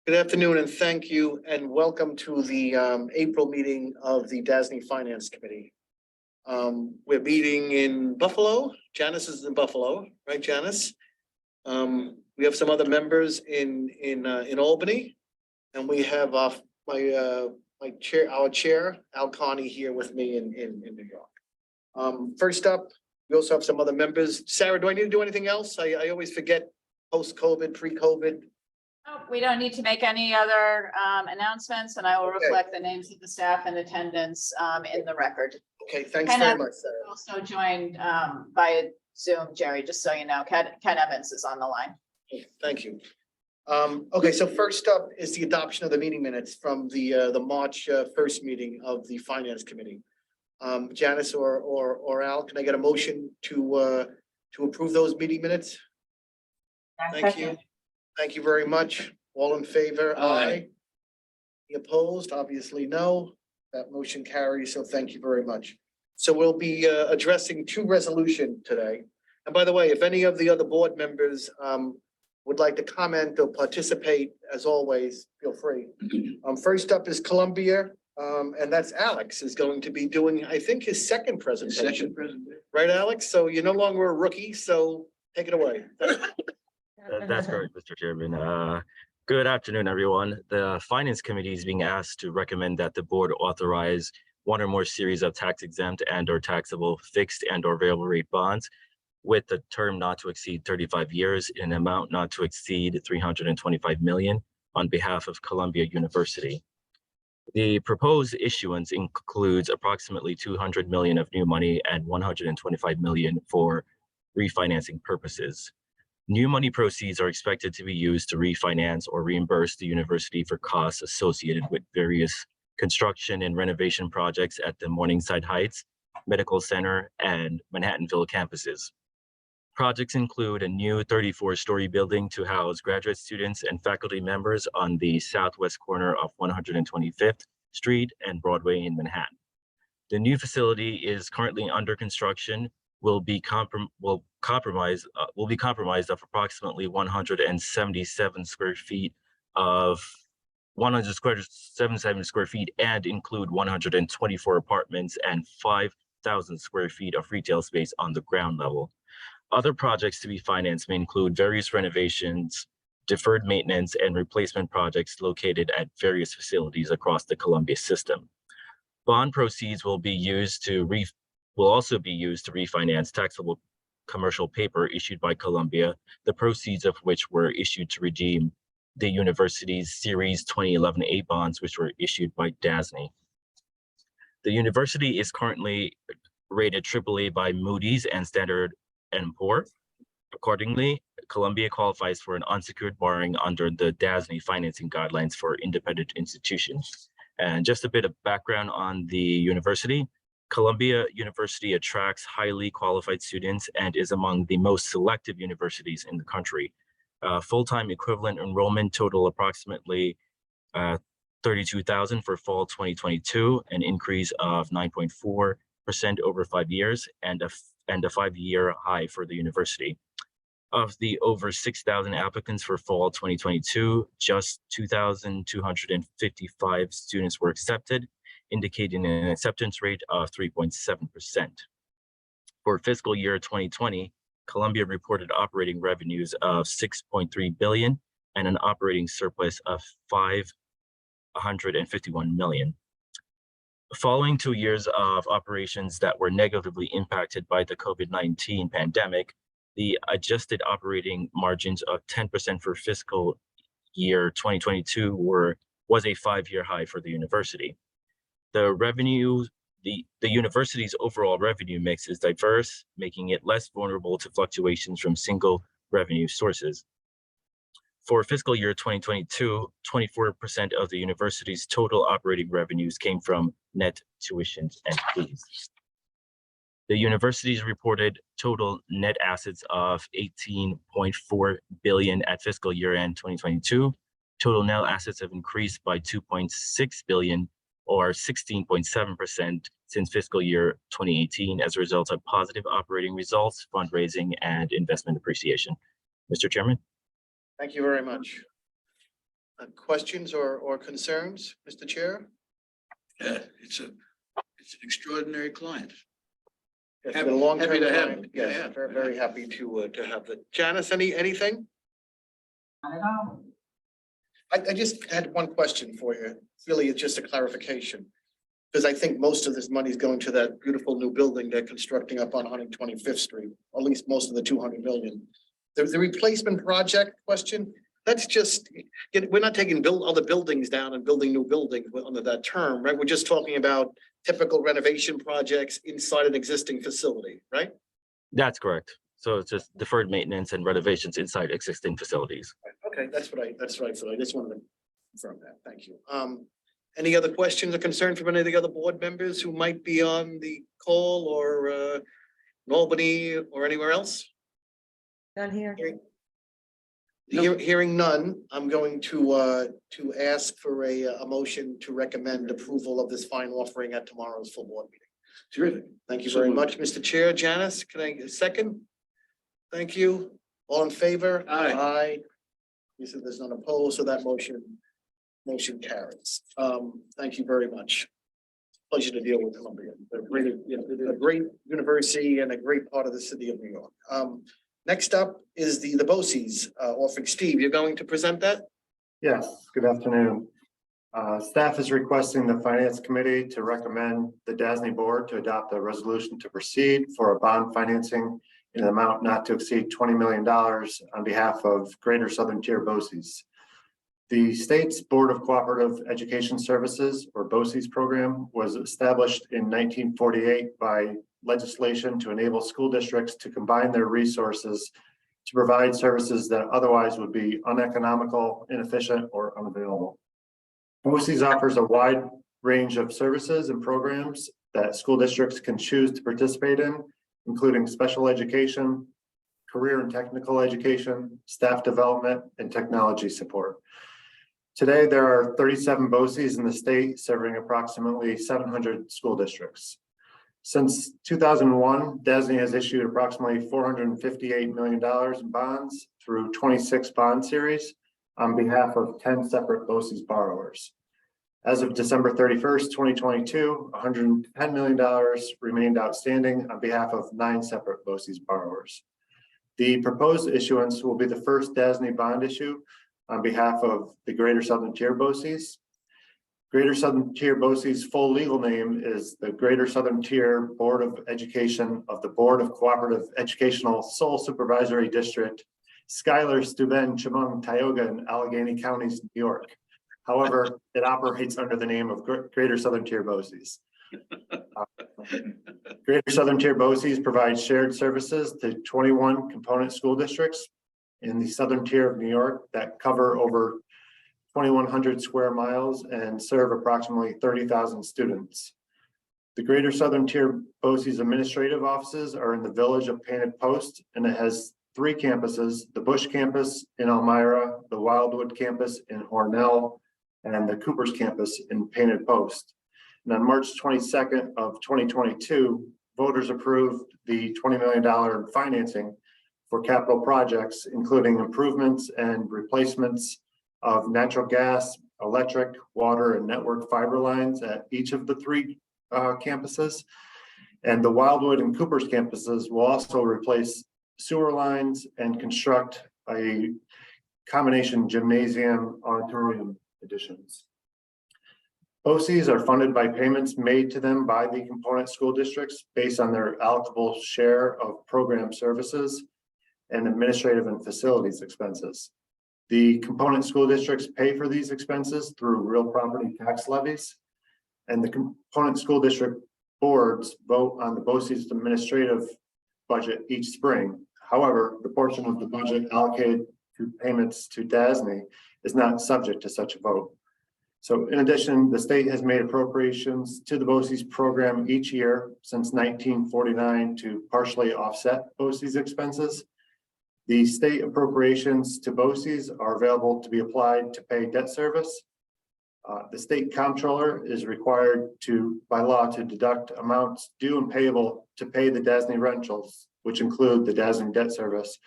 Good afternoon and thank you and welcome to the April meeting of the DASNY Finance Committee. We're meeting in Buffalo. Janice is in Buffalo, right, Janice? We have some other members in Albany, and we have our chair, Al Carney, here with me in New York. First up, we also have some other members. Sarah, do I need to do anything else? I always forget post-COVID, pre-COVID. Oh, we don't need to make any other announcements, and I will reflect the names of the staff in attendance in the record. Okay, thanks very much, Sarah. Also joined via Zoom, Jerry, just so you know, Ken Evans is on the line. Thank you. Okay, so first up is the adoption of the meeting minutes from the March 1st meeting of the Finance Committee. Janice or Al, can I get a motion to approve those meeting minutes? Thank you. Thank you very much. All in favor? Aye. Any opposed? Obviously, no. That motion carries, so thank you very much. So we'll be addressing two resolutions today. And by the way, if any of the other board members would like to comment or participate, as always, feel free. First up is Columbia, and that's Alex is going to be doing, I think, his second presentation. Right, Alex? So you're no longer a rookie, so take it away. That's correct, Mr. Chairman. Good afternoon, everyone. The Finance Committee is being asked to recommend that the board authorize one or more series of tax-exempt and/or taxable fixed and/or variable rate bonds with the term not to exceed 35 years in an amount not to exceed $325 million on behalf of Columbia University. The proposed issuance includes approximately $200 million of new money and $125 million for refinancing purposes. New money proceeds are expected to be used to refinance or reimburse the university for costs associated with various construction and renovation projects at the Morningside Heights, Medical Center, and Manhattanville campuses. Projects include a new 34-story building to house graduate students and faculty members on the southwest corner of 125th Street and Broadway in Manhattan. The new facility is currently under construction, will be comprised of approximately 177 square feet of 177 square feet and include 124 apartments and 5,000 square feet of retail space on the ground level. Other projects to be financed may include various renovations, deferred maintenance, and replacement projects located at various facilities across the Columbia system. Bond proceeds will also be used to refinance taxable commercial paper issued by Columbia, the proceeds of which were issued to redeem the university's Series 2011A bonds, which were issued by DASNY. The university is currently rated AAA by Moody's and Standard & Poor's. Accordingly, Columbia qualifies for an unsecured borrowing under the DASNY financing guidelines for independent institutions. And just a bit of background on the university. Columbia University attracts highly qualified students and is among the most selective universities in the country. Full-time equivalent enrollment total approximately 32,000 for fall 2022, an increase of 9.4% over 5 years and a 5-year high for the university. Of the over 6,000 applicants for fall 2022, just 2,255 students were accepted, indicating an acceptance rate of 3.7%. For fiscal year 2020, Columbia reported operating revenues of $6.3 billion and an operating surplus of $551 million. Following 2 years of operations that were negatively impacted by the COVID-19 pandemic, the adjusted operating margins of 10% for fiscal year 2022 was a 5-year high for the university. The university's overall revenue mix is diverse, making it less vulnerable to fluctuations from single revenue sources. For fiscal year 2022, 24% of the university's total operating revenues came from net tuitions and fees. The university's reported total net assets of $18.4 billion at fiscal year end 2022. Total net assets have increased by $2.6 billion or 16.7% since fiscal year 2018 as a result of positive operating results, fundraising, and investment appreciation. Mr. Chairman. Thank you very much. Questions or concerns, Mr. Chair? Yeah, it's an extraordinary client. It's Happy- been a long happy time. to have client. him. Yes, Yeah. very happy to have that. Janice, anything? Not at all. I just had one question for you. Really, it's just a clarification. Because I think most of this money is going to that beautiful new building they're constructing up on 125th Street, or at least most of the 200 million. The replacement project question, that's just, we're not taking other buildings down and building new buildings under that term, right? We're just talking about typical renovation projects inside an existing facility, right? That's correct. So it's just deferred maintenance and renovations inside existing facilities. Okay, that's right. So I just wanted to confirm that. Thank you. Any other questions or concerns from any of the other board members who might be on the call or in Albany or anywhere else? Done here. Hearing none, I'm going to ask for a motion to recommend approval of this fine offering at tomorrow's full board meeting. Terrific. Thank you So very moved. much, Mr. Chair. Janice, can I get a second? Thank you. All in favor? Aye. Aye. You said there's none opposed, so that motion carries. Thank you very much. Pleasure to deal with Columbia. They're really, a great university and a great part of the city of New York. Next up is the BOCES offering. Steve, you're going to present that? Yes, good afternoon. Staff is requesting the Finance Committee to recommend the DASNY Board to adopt a resolution to proceed for a bond financing in an amount not to exceed $20 million on behalf of Greater Southern Tier BOCES. The state's Board of Cooperative Education Services, or BOCES program, was established in 1948 by legislation to enable school districts to combine their resources to provide services that otherwise would be uneconomical, inefficient, or unavailable. BOCES offers a wide range of services and programs that school districts can choose to participate in, including special education, career and technical education, staff development, and technology support. Today, there are 37 BOCES in the state serving approximately 700 school districts. Since 2001, DASNY has issued approximately $458 million in bonds through 26 bond series on behalf of 10 separate BOCES borrowers. As of December 31st, 2022, $110 million remained outstanding on behalf of 9 separate BOCES borrowers. The proposed issuance will be the first DASNY bond issue on behalf of the Greater Southern Tier BOCES. Greater Southern Tier BOCES' full legal name is the Greater Southern Tier Board of Education of the Board of Cooperative Educational Sole Supervisory District, Schuyler, Steuben, Chemung, Tioga, and Allegheny Counties, New York. However, it operates under the name of Greater Southern Tier BOCES. Greater Southern Tier BOCES provides shared services to 21 component school districts in the Southern Tier of New York that cover over 2,100 square miles and serve approximately 30,000 students. The Greater Southern Tier BOCES administrative offices are in the village of Painted Post, and it has 3 campuses: the Bush campus in Elmira, the Wildwood campus in Hornell, and the Cooper's campus in Painted Post. And on March 22nd of 2022, voters approved the $20 million financing for capital projects, including improvements and replacements of natural gas, electric, water, and network fiber lines at each of the 3 campuses. And the Wildwood and Cooper's campuses will also replace sewer lines and construct a combination gymnasium auditorium additions. BOCES are funded by payments made to them by the component school districts based on their allocable share of program services and administrative and facilities expenses. The component school districts pay for these expenses through real property tax levies, and the component school district boards vote on the BOCES administrative budget each spring. However, the portion of the budget allocated to payments to DASNY is not subject to such a vote. So in addition, the state has made appropriations to the BOCES program each year since 1949 to partially offset BOCES expenses. The state appropriations to BOCES are available to be applied to pay debt service. The state comptroller is required by law to deduct amounts due and payable to pay the DASNY rentals, which include the DASNY debt service,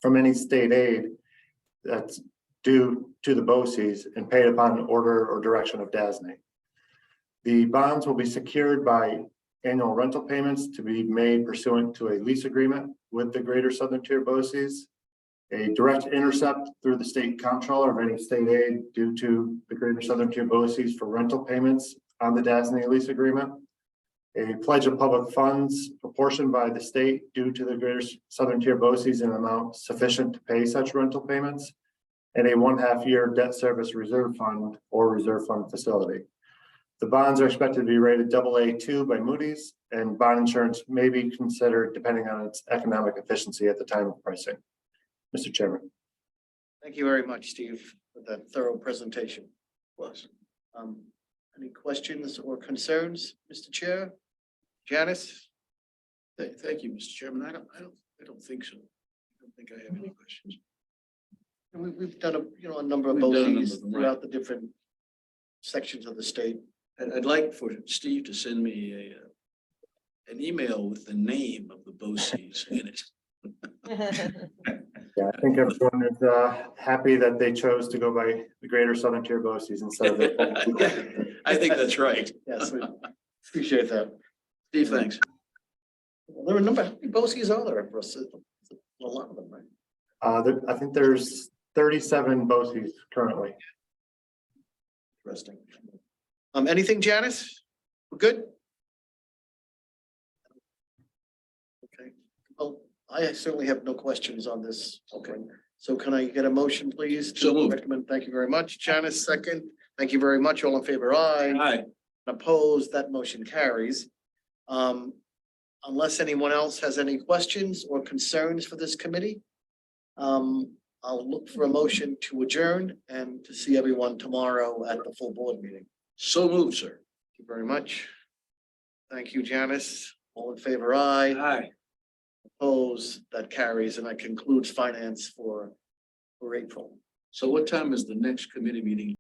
from any state aid that's due to the BOCES and paid upon order or direction of DASNY. The bonds will be secured by annual rental payments to be made pursuant to a lease agreement with the Greater Southern Tier BOCES, a direct intercept through the state comptroller of any state aid due to the Greater Southern Tier BOCES for rental payments on the DASNY lease agreement, a pledge of public funds proportioned by the state due to the Greater Southern Tier BOCES in an amount sufficient to pay such rental payments, and a 1/2 year debt service reserve fund or reserve fund facility. The bonds are expected to be rated AA2 by Moody's, and bond insurance may be considered depending on its economic efficiency at the time of pricing. Mr. Chairman. Thank you very much, Steve, for that thorough presentation. Was. Any questions or concerns, Mr. Chair? Janice? Thank you, Mr. Chairman. I don't think so. I don't think I have any questions. And we've done a number of We've done a number BOCES of them, right. throughout the different sections of the state. I'd like for Steve to send me an email with the name of the BOCES in it. Yeah, I think everyone is happy that they chose to go by the Greater Southern Tier BOCES instead of the. I think that's right. Yes, we appreciate that. Steve, thanks. There are a number, how many BOCES are there for us? A lot of them, right? I think there's 37 BOCES currently. Interesting. Anything, Janice? We're good? Okay, well, I certainly have no questions on this. Okay, so can I get a motion, please? to So moved. recommend? Thank you very much. Janice, second. Thank you very much. All in favor, aye. Aye. Opposed, that motion carries. Unless anyone else has any questions or concerns for this committee, I'll look for a motion to adjourn and to see everyone tomorrow at the full board meeting. So moved, sir. Thank you very much. Thank you, Janice. All in favor, aye. Aye. Opposed, that carries, and that concludes finance for April. So what time is the next committee meeting?